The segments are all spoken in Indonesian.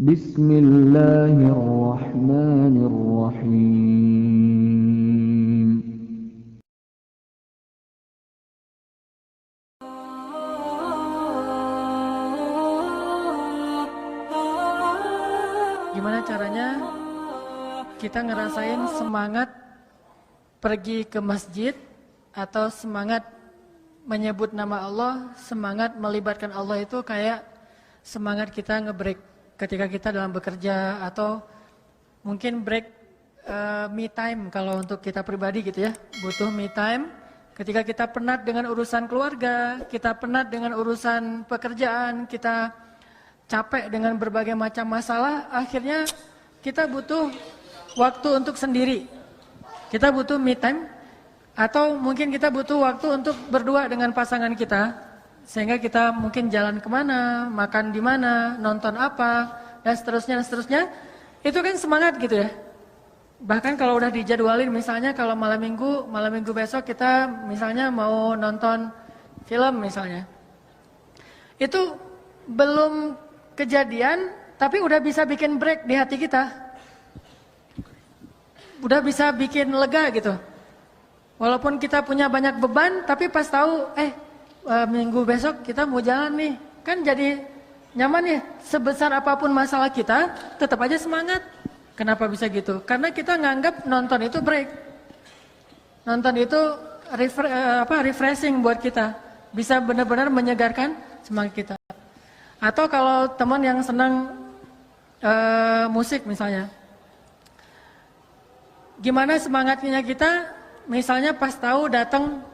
Bismillahirrahmanirrahim. Gimana caranya kita ngerasain semangat pergi ke masjid atau semangat menyebut nama Allah, semangat melibatkan Allah itu kayak semangat kita nge-break ketika kita dalam bekerja atau mungkin break me time kalau untuk kita pribadi gitu ya, butuh me time ketika kita penat dengan urusan keluarga, kita penat dengan urusan pekerjaan, kita capek dengan berbagai macam masalah, akhirnya kita butuh waktu untuk sendiri. Kita butuh me time atau mungkin kita butuh waktu untuk berdua dengan pasangan kita sehingga kita mungkin jalan kemana, makan di mana, nonton apa dan seterusnya. Itu kan semangat gitu ya. Bahkan kalau udah dijadwalin misalnya kalau malam minggu besok kita misalnya mau nonton film misalnya. Itu belum kejadian tapi udah bisa bikin break di hati kita. Udah bisa bikin lega gitu. Walaupun kita punya banyak beban, tapi pas tahu, minggu besok kita mau jalan nih, kan jadi nyaman ya. Sebesar apapun masalah kita, tetap aja semangat. Kenapa bisa gitu? Karena kita nganggap nonton itu break. Nonton itu refreshing buat kita. Bisa benar-benar menyegarkan semangat kita. Atau kalau teman yang senang musik misalnya. Gimana semangatnya kita misalnya pas tahu datang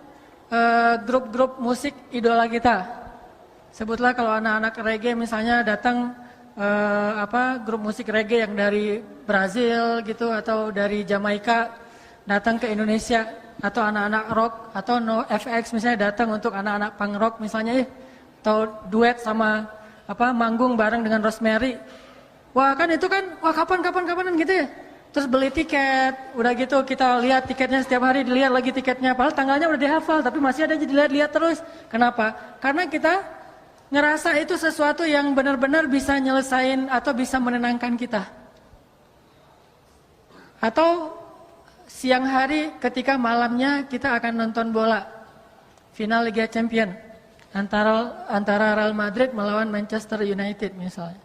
grup-grup musik idola kita. Sebutlah kalau anak-anak reggae misalnya datang grup musik reggae yang dari Brazil gitu atau dari Jamaika datang ke Indonesia atau anak-anak rock atau NoFX misalnya datang untuk anak-anak punk rock misalnya atau duet sama manggung bareng dengan Rosemary. Wah kan itu kan kapan gitu ya. Terus beli tiket, udah gitu kita lihat tiketnya setiap hari, dilihat lagi tiketnya, padahal tanggalnya udah dihafal, tapi masih ada dilihat terus. Kenapa? Karena kita ngerasa itu sesuatu yang benar-benar bisa nyelesain atau bisa menenangkan kita. Atau siang hari ketika malamnya kita akan nonton bola, final Liga Champions antara Real Madrid melawan Manchester United misalnya.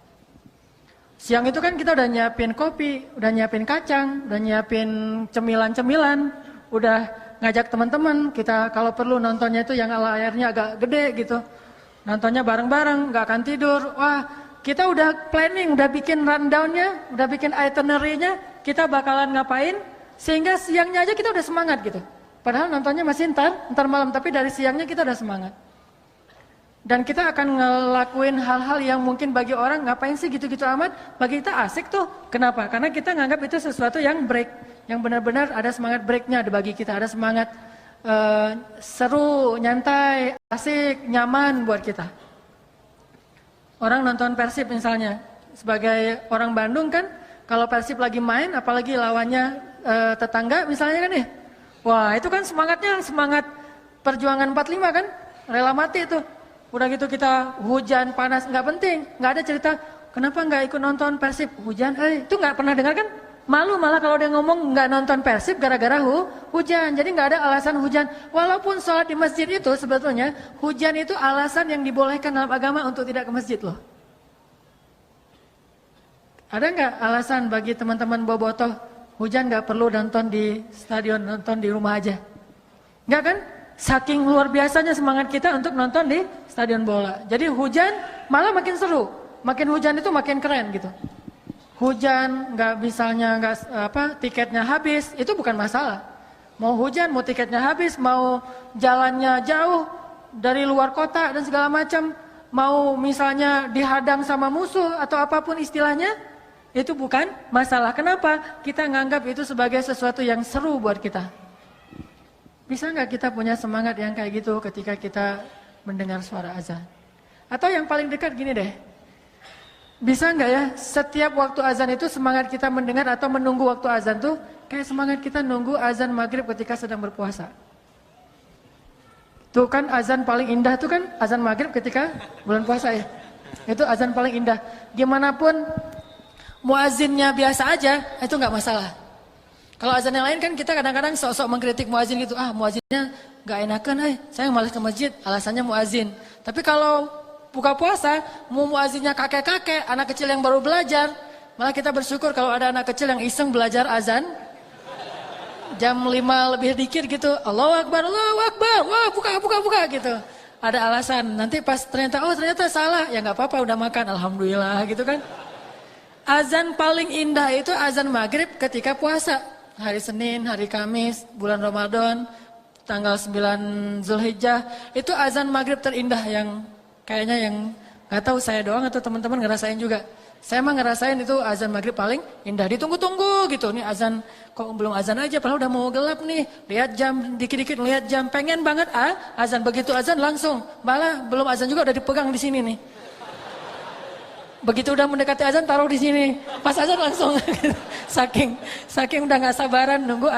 Siang itu kan kita udah nyiapin kopi, udah nyiapin kacang, udah nyiapin cemilan-cemilan, udah ngajak teman-teman, kita kalau perlu nontonnya itu yang layarnya agak gede gitu. Nontonnya bareng-bareng, gak akan tidur. Wah, kita udah planning, udah bikin rundown-nya, udah bikin itinerary-nya, kita bakalan ngapain, sehingga siangnya aja kita udah semangat gitu. Padahal nontonnya masih ntar malam, tapi dari siangnya kita udah semangat. Dan kita akan ngelakuin hal-hal yang mungkin bagi orang ngapain sih gitu-gitu amat, bagi kita asik tuh. Kenapa? Karena kita nganggap itu sesuatu yang break, yang benar-benar ada semangat breaknya bagi kita, ada semangat seru, nyantai, asik, nyaman buat kita. Orang nonton Persib misalnya, sebagai orang Bandung kan, kalau Persib lagi main, apalagi lawannya tetangga misalnya kan nih, wah itu kan semangatnya semangat perjuangan 45 kan, rela mati itu. Udah gitu kita hujan, panas, nggak penting. Nggak ada cerita, kenapa nggak ikut nonton Persib? Hujan, itu nggak pernah dengar kan? Malu malah kalau dia ngomong nggak nonton Persib gara-gara hujan. Jadi nggak ada alasan hujan. Walaupun sholat di masjid itu sebetulnya, hujan itu alasan yang dibolehkan dalam agama untuk tidak ke masjid loh. Ada nggak alasan bagi teman-teman bobotoh, hujan nggak perlu nonton di stadion, nonton di rumah aja? Nggak kan? Saking luar biasanya semangat kita untuk nonton di stadion bola. Jadi hujan malah makin seru. Makin hujan itu makin keren gitu. Hujan tiketnya habis, itu bukan masalah. Mau hujan, mau tiketnya habis, mau jalannya jauh dari luar kota dan segala macam, mau misalnya dihadang sama musuh atau apapun istilahnya, itu bukan masalah. Kenapa? Kita nganggap itu sebagai sesuatu yang seru buat kita. Bisa nggak kita punya semangat yang kayak gitu ketika kita mendengar suara azan? Atau yang paling dekat gini deh, bisa nggak ya setiap waktu azan itu semangat kita mendengar atau menunggu waktu azan tuh kayak semangat kita nunggu azan maghrib ketika sedang berpuasa? Tuh kan azan paling indah tuh kan azan maghrib ketika bulan puasa ya. Itu azan paling indah. Gimana pun muazinnya biasa aja, itu nggak masalah. Kalau azan yang lain kan kita kadang-kadang sok-sok mengkritik muazin gitu, muazinnya nggak enakan, saya malas ke masjid, alasannya muazin. Tapi kalau buka puasa, muazinnya kakek-kakek, anak kecil yang baru belajar, malah kita bersyukur kalau ada anak kecil yang iseng belajar azan, jam 5 lebih dikit gitu, Allahu Akbar, wah buka gitu. Ada alasan, nanti pas ternyata salah, ya nggak apa-apa udah makan, alhamdulillah gitu kan. Azan paling indah itu azan maghrib ketika puasa. Hari Senin, hari Kamis, bulan Ramadan, tanggal 9 Zulhijjah. Itu azan maghrib terindah yang kayaknya yang gak tahu saya doang atau teman-teman ngerasain juga. Saya mah ngerasain itu azan maghrib paling indah. Ditunggu-tunggu gitu. Nih azan, kok belum azan aja padahal udah mau gelap nih. Lihat jam, dikit-dikit lihat jam. Pengen banget azan. Begitu azan langsung. Malah belum azan juga udah dipegang di sini nih. Begitu udah mendekati azan taruh di sini, pas azan langsung saking udah nggak sabaran nunggu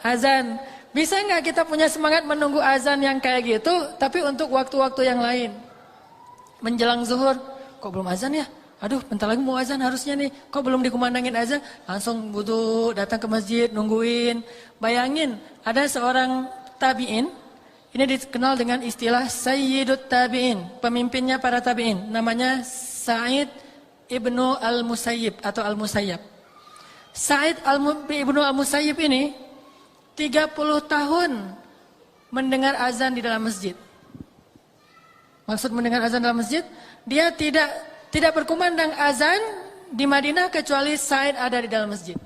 azan. Bisa nggak kita punya semangat menunggu azan yang kayak gitu, tapi untuk waktu-waktu yang lain? Menjelang zuhur, kok belum azan ya? Aduh, bentar lagi mau azan harusnya nih. Kok belum dikumandangin azan? Langsung wudu, datang ke masjid, nungguin. Bayangin, ada seorang tabi'in, ini dikenal dengan istilah Sayyidut Tabi'in, pemimpinnya para tabi'in, namanya Sa'id Ibnu Al-Musayyib atau Al-Musayyab. Sa'id Ibnu Al-Musayyib ini 30 tahun mendengar azan di dalam masjid. Maksud mendengar azan dalam masjid, dia tidak berkumandang azan di Madinah kecuali Sa'id ada di dalam masjid.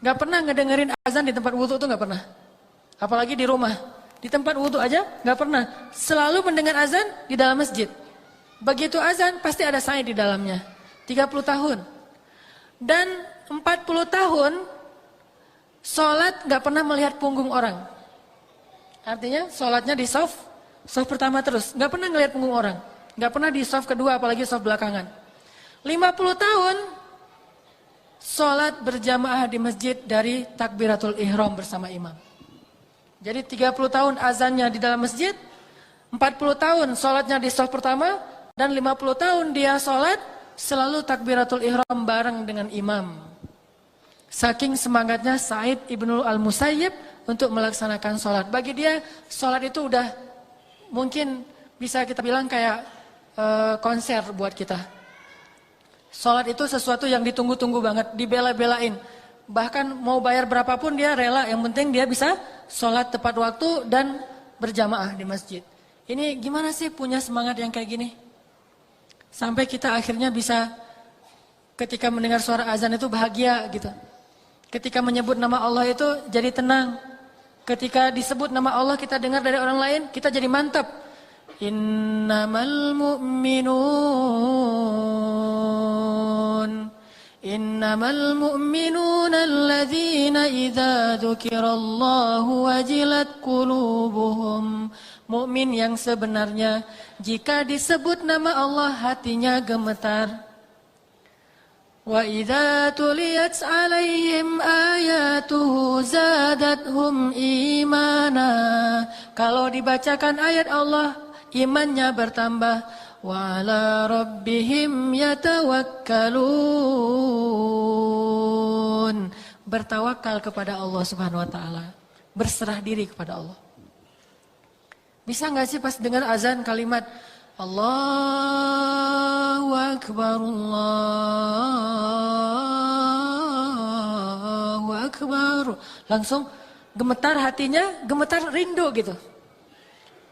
Gak pernah ngedengerin azan di tempat wudu tuh gak pernah. Apalagi di rumah. Di tempat wudu aja gak pernah. Selalu mendengar azan di dalam masjid. Begitu azan pasti ada Sa'id di dalamnya. 30 tahun. Dan 40 tahun sholat gak pernah melihat punggung orang. Artinya sholatnya di shaf pertama terus. Gak pernah ngelihat punggung orang. Gak pernah di shaf kedua apalagi shaf belakangan. 50 tahun sholat berjamaah di masjid dari takbiratul ihram bersama imam. Jadi 30 tahun azannya di dalam masjid. 40 tahun sholatnya di shaf pertama. Dan 50 tahun dia sholat selalu takbiratul ihram bareng dengan imam. Saking semangatnya Sa'id Ibnu Al-Musayyib untuk melaksanakan sholat. Bagi dia sholat itu udah mungkin bisa kita bilang kayak konser buat kita. Sholat itu sesuatu yang ditunggu-tunggu banget, dibela-belain. Bahkan mau bayar berapapun dia rela, yang penting dia bisa sholat tepat waktu dan berjamaah di masjid. Ini gimana sih punya semangat yang kayak gini? Sampai kita akhirnya bisa ketika mendengar suara azan itu bahagia gitu. Ketika menyebut nama Allah itu jadi tenang. Ketika disebut nama Allah kita dengar dari orang lain, kita jadi mantap. Innamal mu'minuna alladzina idza dzukirallahu wajilat qulubuhum. Mukmin yang sebenarnya jika disebut nama Allah hatinya gemetar. Wa idza tuliyat 'alaihim ayatuhu zadathum imana. Kalau dibacakan ayat Allah, imannya bertambah. Wa 'ala rabbihim yatawakkalun. Bertawakal kepada Allah Subhanahu wa taala, berserah diri kepada Allah. Bisa nggak sih pas dengar azan kalimat Allahu Akbar, Allahu Akbar, langsung gemetar hatinya, gemetar rindu gitu.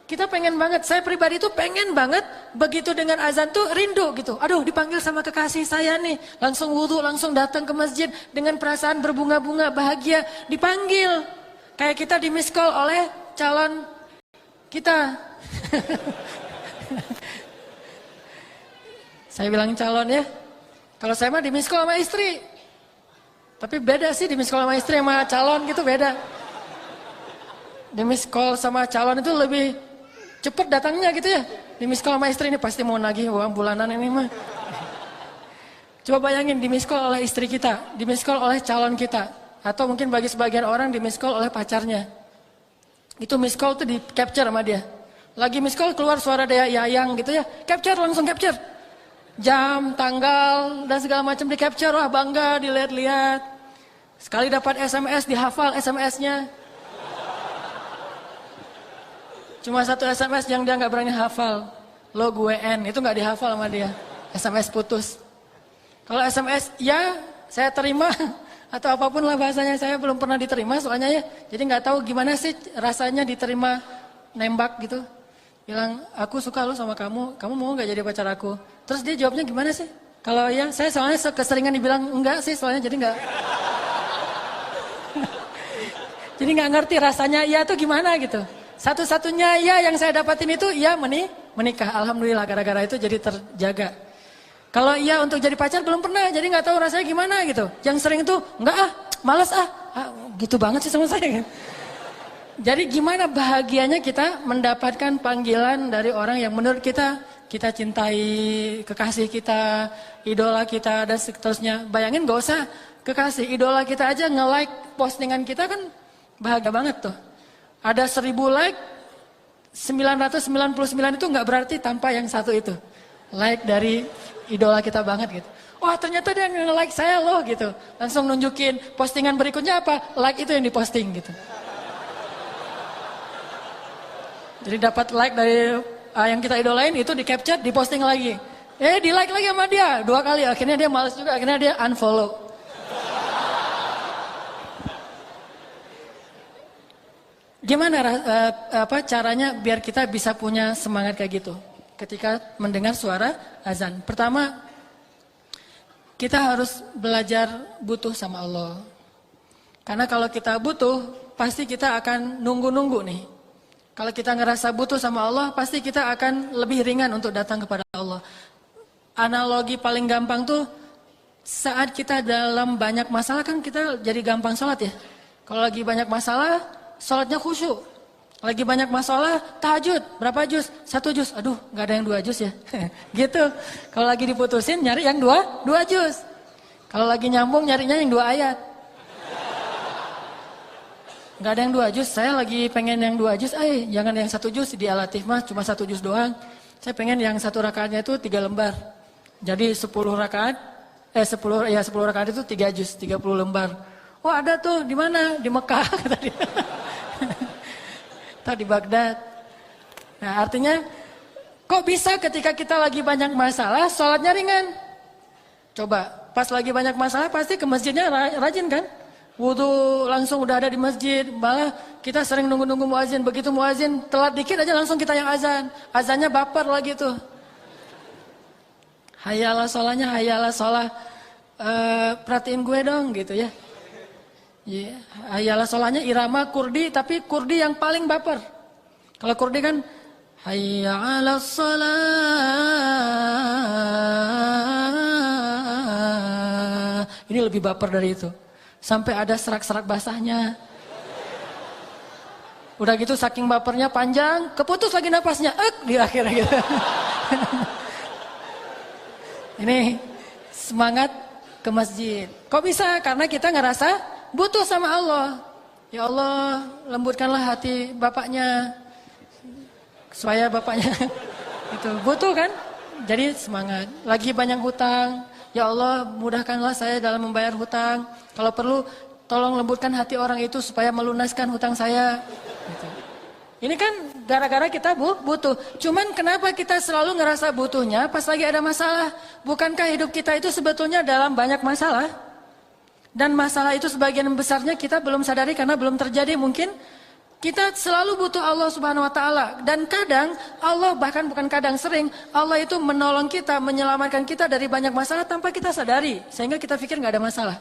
Kita pengen banget, saya pribadi tuh pengen banget begitu dengan azan tuh rindu gitu. Aduh dipanggil sama kekasih saya nih, langsung wudu, langsung datang ke masjid dengan perasaan berbunga-bunga, bahagia, dipanggil. Kayak kita di miss call oleh calon kita. Saya bilang calon ya. Kalau saya mah di miss call sama istri. Tapi beda sih di miss call sama istri sama calon gitu beda. Di miss call sama calon itu lebih cepet datangnya gitu ya. Di miss call sama istri ini pasti mau nagih uang bulanan ini mah. Coba bayangin di miss call oleh istri kita, di miss call oleh calon kita. Atau mungkin bagi sebagian orang di miss call oleh pacarnya. Itu miss call tuh di capture sama dia. Lagi miss call keluar suara dia yayang gitu ya. Capture, langsung capture. Jam, tanggal, dan segala macam di capture, wah bangga dilihat-lihat. Sekali dapat SMS, dihafal SMS-nya. Cuma satu SMS yang dia nggak berani hafal. Lo gue N, itu nggak dihafal sama dia. SMS putus. Kalau SMS, ya saya terima. Atau apapun lah bahasanya, saya belum pernah diterima soalnya ya. Jadi nggak tahu gimana sih rasanya diterima nembak gitu. Bilang, aku suka lo sama kamu mau nggak jadi pacar aku? Terus dia jawabnya gimana sih? Kalau ya, saya soalnya keseringan dibilang enggak sih, soalnya jadi enggak. Jadi nggak ngerti rasanya iya tuh gimana gitu. Satu-satunya iya yang saya dapatin itu iya menikah. Alhamdulillah gara-gara itu jadi terjaga. Kalau iya untuk jadi pacar belum pernah, jadi nggak tahu rasanya gimana gitu. Yang sering itu enggak malas gitu banget sih sama saya. Jadi gimana bahagianya kita mendapatkan panggilan dari orang yang menurut kita cintai, kekasih kita, idola kita dan seterusnya. Bayangin gak usah kekasih, idola kita aja nge-like postingan kita kan bahagia banget tuh. Ada 1000 like, 999 itu nggak berarti tanpa yang satu itu. Like dari idola kita banget gitu. Wah ternyata dia nge-like saya loh gitu. Langsung nunjukin postingan berikutnya apa, like itu yang diposting gitu. Jadi dapat like dari yang kita idolain itu di capture, diposting lagi. Di like lagi sama dia 2 kali, akhirnya dia malas juga, akhirnya dia unfollow. Gimana caranya biar kita bisa punya semangat kayak gitu ketika mendengar suara azan? Pertama, kita harus belajar butuh sama Allah. Karena kalau kita butuh, pasti kita akan nunggu-nunggu nih. Kalau kita ngerasa butuh sama Allah, pasti kita akan lebih ringan untuk datang kepada Allah. Analogi paling gampang tuh, saat kita dalam banyak masalah kan kita jadi gampang sholat ya. Kalau lagi banyak masalah, sholatnya khusyuk. Lagi banyak masalah, tahajud. Berapa juz? 1 juz. Aduh, gak ada yang 2 juz ya. Gitu. Kalau lagi diputusin, nyari yang 2 juz. Kalau lagi nyambung, nyarinya yang 2 ayat. Gak ada yang 2 juz, saya lagi pengen yang 2 juz, jangan yang 1 juz di Al-Latif mah cuma 1 juz doang. Saya pengen yang 1 rakaatnya itu 3 lembar. Jadi 10 rakaat, 10 rakaat itu 3 juz, 30 lembar. Wah ada tuh, di mana? Di Mekah tadi. Tadi di Baghdad. Nah artinya, kok bisa ketika kita lagi banyak masalah, sholatnya ringan? Coba, pas lagi banyak masalah pasti ke masjidnya rajin kan? Wudhu langsung udah ada di masjid, malah kita sering nunggu-nunggu muazin, begitu muazin telat dikit aja langsung kita yang azan, azannya baper lagi tuh. Hayalah sholahnya, hayalah sholah, perhatiin gue dong gitu ya. Hayalah sholahnya irama kurdi, tapi kurdi yang paling baper. Kalau kurdi kan hayalah sholah, ini lebih baper dari itu. Sampai ada serak-serak basahnya. Udah gitu saking bapernya panjang, keputus lagi napasnya, di akhirnya gitu. Ini semangat ke masjid. Kok bisa? Karena kita ngerasa butuh sama Allah. Ya Allah, lembutkanlah hati bapaknya. Supaya bapaknya itu butuh kan? Jadi semangat. Lagi banyak hutang. Ya Allah, mudahkanlah saya dalam membayar hutang. Kalau perlu, tolong lembutkan hati orang itu supaya melunaskan hutang saya. Gitu. Ini kan gara-gara kita butuh. Cuman kenapa kita selalu ngerasa butuhnya pas lagi ada masalah? Bukankah hidup kita itu sebetulnya dalam banyak masalah? Dan masalah itu sebagian besarnya kita belum sadari karena belum terjadi mungkin. Kita selalu butuh Allah Subhanahu wa taala dan kadang Allah bahkan bukan kadang sering Allah itu menolong kita, menyelamatkan kita dari banyak masalah tanpa kita sadari sehingga kita pikir nggak ada masalah.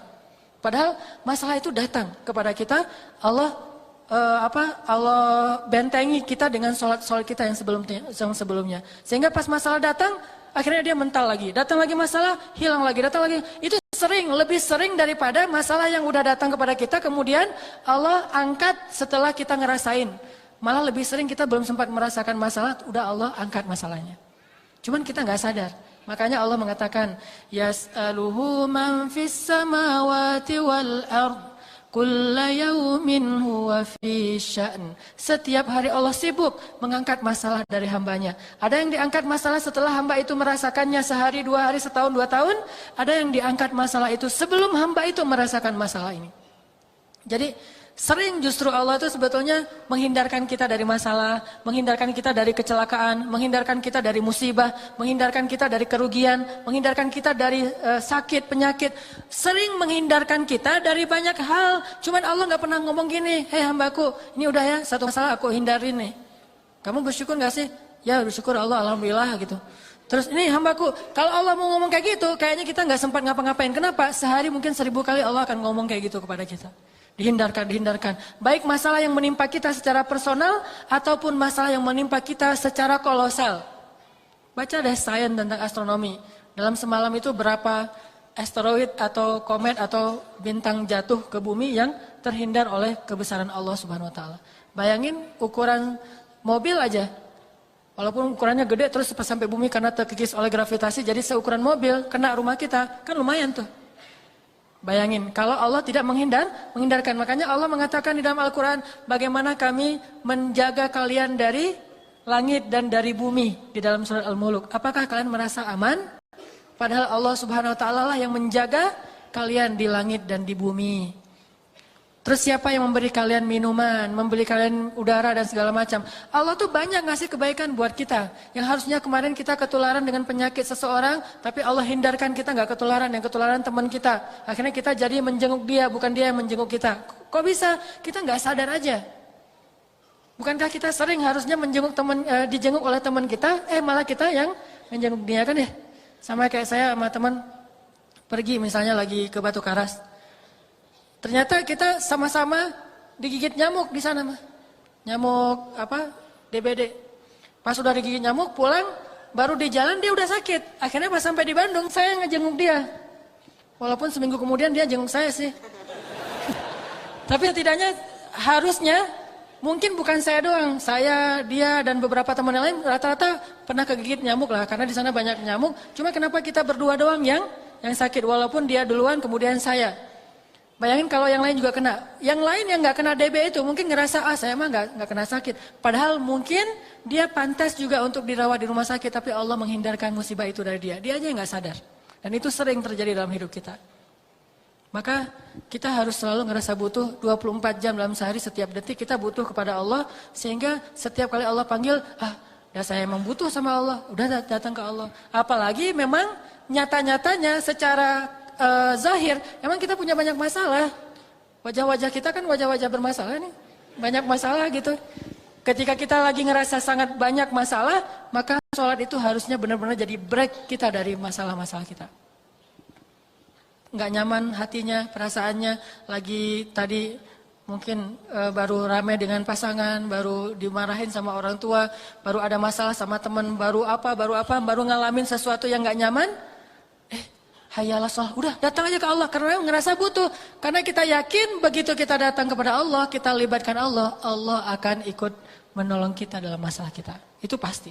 Padahal masalah itu datang kepada kita, Allah Allah bentengi kita dengan sholat kita yang sebelumnya. Sehingga pas masalah datang, akhirnya dia mental lagi. Datang lagi masalah, hilang lagi, datang lagi. Itu lebih sering daripada masalah yang udah datang kepada kita, kemudian Allah angkat setelah kita ngerasain. Malah lebih sering kita belum sempat merasakan masalah, udah Allah angkat masalahnya. Cuman kita nggak sadar. Makanya Allah mengatakan, Yas'aluhu man fis samawati wal ard. Kulla yaumin huwa fi sya'n. Setiap hari Allah sibuk mengangkat masalah dari hambanya. Ada yang diangkat masalah setelah hamba itu merasakannya sehari, 2 hari, setahun, 2 tahun. Ada yang diangkat masalah itu sebelum hamba itu merasakan masalah ini. Jadi sering justru Allah itu sebetulnya menghindarkan kita dari masalah, menghindarkan kita dari kecelakaan, menghindarkan kita dari musibah, menghindarkan kita dari kerugian, menghindarkan kita dari sakit, penyakit. Sering menghindarkan kita dari banyak hal. Cuman Allah nggak pernah ngomong gini, hei hambaku, ini udah ya, satu masalah aku hindarin nih. Kamu bersyukur nggak sih? Ya bersyukur Allah, alhamdulillah gitu. Terus ini hambaku, kalau Allah mau ngomong kayak gitu, kayaknya kita nggak sempat ngapa-ngapain. Kenapa? Sehari mungkin 1000 kali Allah akan ngomong kayak gitu kepada kita. Dihindarkan. Baik masalah yang menimpa kita secara personal ataupun masalah yang menimpa kita secara kolosal. Baca deh sains tentang astronomi. Dalam semalam itu berapa asteroid atau komet atau bintang jatuh ke bumi yang terhindar oleh kebesaran Allah Subhanahu wa taala. Bayangin ukuran mobil aja. Walaupun ukurannya gede terus sampai bumi karena terkikis oleh gravitasi jadi seukuran mobil kena rumah kita, kan lumayan tuh. Bayangin, kalau Allah tidak menghindarkan. Makanya Allah mengatakan di dalam Al-Quran, bagaimana kami menjaga kalian dari langit dan dari bumi di dalam surat Al-Muluk. Apakah kalian merasa aman? Padahal Allah Subhanahu Wa Taala lah yang menjaga kalian di langit dan di bumi. Terus siapa yang memberi kalian minuman, memberi kalian udara dan segala macam. Allah tuh banyak ngasih kebaikan buat kita. Yang harusnya kemarin kita ketularan dengan penyakit seseorang, tapi Allah hindarkan kita nggak ketularan, yang ketularan teman kita. Akhirnya kita jadi menjenguk dia, bukan dia yang menjenguk kita. Kok bisa? Kita nggak sadar aja. Bukankah kita sering harusnya menjenguk teman, dijenguk oleh teman kita, malah kita yang menjenguk dia kan ya? Sama kayak saya sama teman pergi misalnya lagi ke Batu Karas. Ternyata kita sama-sama digigit nyamuk di sana mah. Nyamuk DBD. Pas udah digigit nyamuk pulang baru di jalan dia udah sakit. Akhirnya pas sampai di Bandung saya ngejenguk dia. Walaupun seminggu kemudian dia jenguk saya sih. Tapi setidaknya harusnya mungkin bukan saya doang. Saya, dia dan beberapa teman yang lain rata-rata pernah kegigit nyamuk lah karena di sana banyak nyamuk. Cuma kenapa kita berdua doang yang sakit walaupun dia duluan kemudian saya. Bayangin kalau yang lain juga kena. Yang lain yang nggak kena DB itu mungkin ngerasa saya mah nggak kena sakit. Padahal mungkin dia pantas juga untuk dirawat di rumah sakit, tapi Allah menghindarkan musibah itu dari dia. Dia aja nggak sadar. Dan itu sering terjadi dalam hidup kita. Maka kita harus selalu ngerasa butuh 24 jam dalam sehari, setiap detik kita butuh kepada Allah. Sehingga setiap kali Allah panggil, udah saya emang butuh sama Allah, udah datang ke Allah. Apalagi memang nyata-nyatanya secara zahir, emang kita punya banyak masalah. Wajah-wajah kita kan wajah-wajah bermasalah nih. Banyak masalah gitu. Ketika kita lagi ngerasa sangat banyak masalah, maka sholat itu harusnya benar-benar jadi break kita dari masalah-masalah kita. Nggak nyaman hatinya, perasaannya, lagi tadi mungkin baru ramai dengan pasangan, baru dimarahin sama orang tua, baru ada masalah sama teman, baru ngalamin sesuatu yang nggak nyaman. Hayalah sholat, udah datang aja ke Allah karena ngerasa butuh. Karena kita yakin begitu kita datang kepada Allah, kita libatkan Allah, Allah akan ikut menolong kita dalam masalah kita. Itu pasti.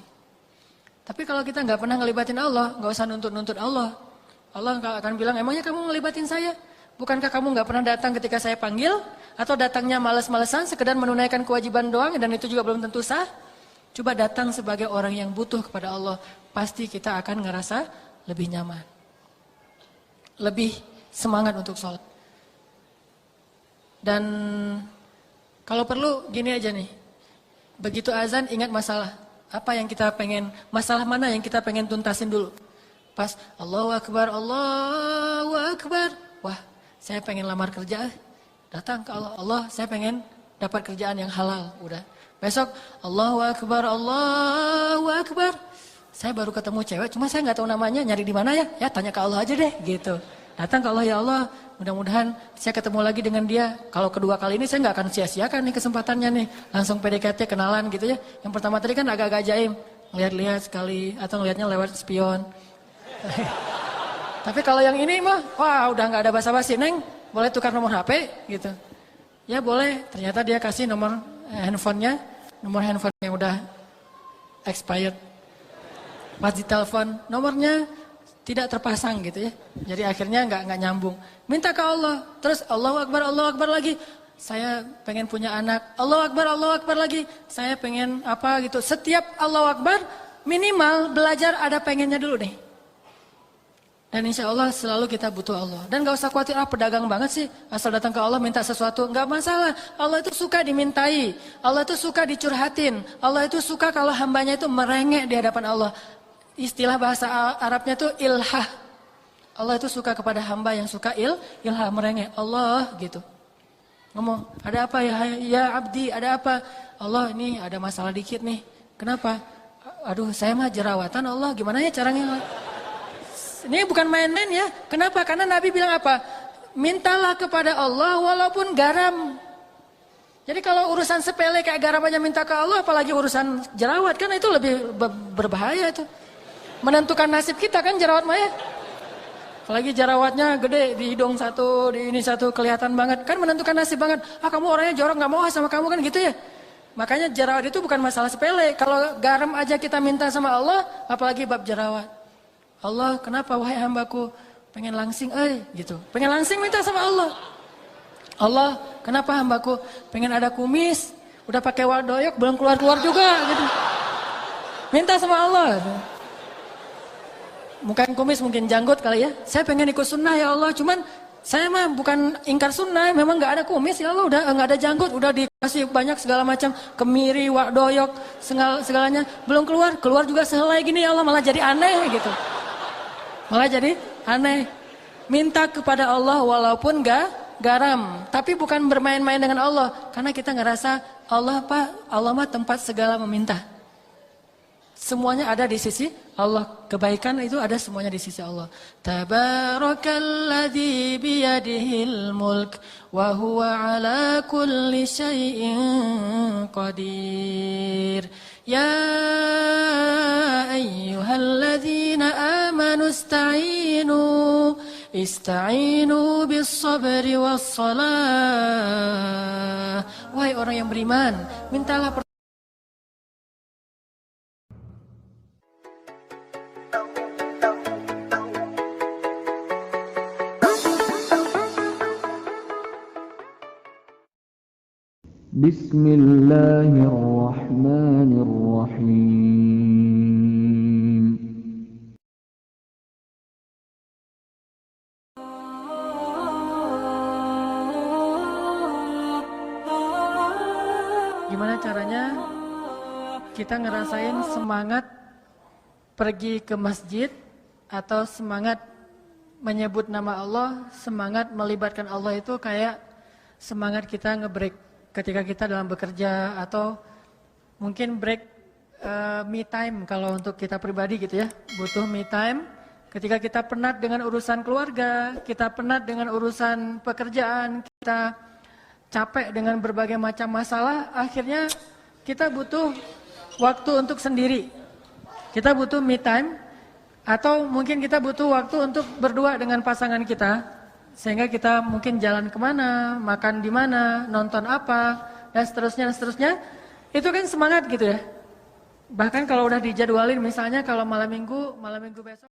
Tapi kalau kita nggak pernah ngelibatin Allah, nggak usah nuntut-nuntut Allah. Allah akan bilang, emangnya kamu ngelibatin saya? Bukankah kamu nggak pernah datang ketika saya panggil? Atau datangnya males-malesan, sekedar menunaikan kewajiban doang dan itu juga belum tentu sah? Coba datang sebagai orang yang butuh kepada Allah, pasti kita akan ngerasa lebih nyaman. Lebih semangat untuk sholat. Dan kalau perlu gini aja nih, begitu azan ingat masalah. Apa yang kita pengen, masalah mana yang kita pengen tuntasin dulu. Pas Allahu Akbar, Allahu Akbar. Wah, saya pengen lamar kerja. Datang ke Allah, Allah saya pengen dapat kerjaan yang halal. Udah. Besok Allahu Akbar, Allahu Akbar. Saya baru ketemu cewek, cuma saya nggak tahu namanya, nyari di mana ya? Ya tanya ke Allah aja deh, gitu. Datang ke Allah, ya Allah, mudah-mudahan saya ketemu lagi dengan dia. Kalau kedua kali ini saya nggak akan sia-siakan nih kesempatannya nih, langsung PDKT kenalan gitu ya. Yang pertama tadi kan agak-agak jaim, ngeliat-lihat sekali atau ngelihatnya lewat spion. Tapi kalau yang ini mah, wah udah nggak ada basa-basi, Neng, boleh tukar nomor HP gitu. Ya boleh, ternyata dia kasih nomor handphonenya, nomor handphone yang udah expired. Pas ditelepon nomornya tidak terpasang gitu ya. Jadi akhirnya nggak nyambung. Minta ke Allah, terus Allahu Akbar lagi. Saya pengen punya anak. Allahu Akbar lagi. Saya pengen apa gitu. Setiap Allahu Akbar minimal belajar ada pengennya dulu deh. Dan insya Allah selalu kita butuh Allah. Dan gak usah khawatir, pedagang banget sih. Asal datang ke Allah minta sesuatu. Gak masalah. Allah itu suka dimintai. Allah itu suka dicurhatin. Allah itu suka kalau hambanya itu merengek di hadapan Allah. Istilah bahasa Arabnya itu ilhah. Allah itu suka kepada hamba yang suka ilhah, merengek. Allah gitu. Ngomong, ada apa ya abdi, ada apa? Allah ini ada masalah dikit nih. Kenapa? Aduh saya mah jerawatan Allah, gimana ya caranya? Ini bukan main-main ya. Kenapa? Karena Nabi bilang apa? Mintalah kepada Allah walaupun garam. Jadi kalau urusan sepele kayak garam aja minta ke Allah, apalagi urusan jerawat, kan itu lebih berbahaya itu. Menentukan nasib kita kan jerawat mah ya. Apalagi jerawatnya gede di hidung satu, di ini satu, kelihatan banget. Kan menentukan nasib banget. Kamu orangnya jorok, gak mau sama kamu kan gitu ya. Makanya jerawat itu bukan masalah sepele. Kalau garam aja kita minta sama Allah, apalagi bab jerawat. Allah, kenapa wahai hambaku pengen langsing, gitu. Pengen langsing minta sama Allah. Allah, kenapa hambaku pengen ada kumis, udah pakai wadoyok belum keluar juga, gitu. Minta sama Allah. Bukan kumis, mungkin janggut kali ya. Saya pengen ikut sunnah ya Allah, cuman saya mah bukan ingkar sunnah, memang nggak ada kumis ya Allah, udah nggak ada janggut, udah dikasih banyak segala macam kemiri, wadoyok, segalanya belum keluar juga sehelai gini ya Allah, malah jadi aneh gitu. Malah jadi aneh. Minta kepada Allah walaupun gak garam. Tapi bukan bermain-main dengan Allah. Karena kita ngerasa Allah mah tempat segala meminta. Semuanya ada di sisi Allah. Kebaikan itu ada semuanya di sisi Allah. Tabarakalladzi biyadihil mulk wa huwa ala kulli syai'in qadir. Ya ayyuhalladzina amanu ista'inu bis sabri was salah. Wahai orang yang beriman, mintalah Bismillahirrahmanirrahim. gimana caranya kita ngerasain semangat pergi ke masjid atau semangat menyebut nama Allah, semangat melibatkan Allah itu kayak semangat kita nge-break ketika kita dalam bekerja atau mungkin break me time kalau untuk kita pribadi gitu ya, butuh me time ketika kita penat dengan urusan keluarga, kita penat dengan urusan pekerjaan, kita capek dengan berbagai macam masalah, akhirnya kita butuh waktu untuk sendiri. Kita butuh me time atau mungkin kita butuh waktu untuk berdua dengan pasangan kita. Sehingga kita mungkin jalan kemana, makan di mana, nonton apa, dan seterusnya. Itu kan semangat gitu ya. Bahkan kalau udah dijadwalin misalnya kalau malam minggu besok.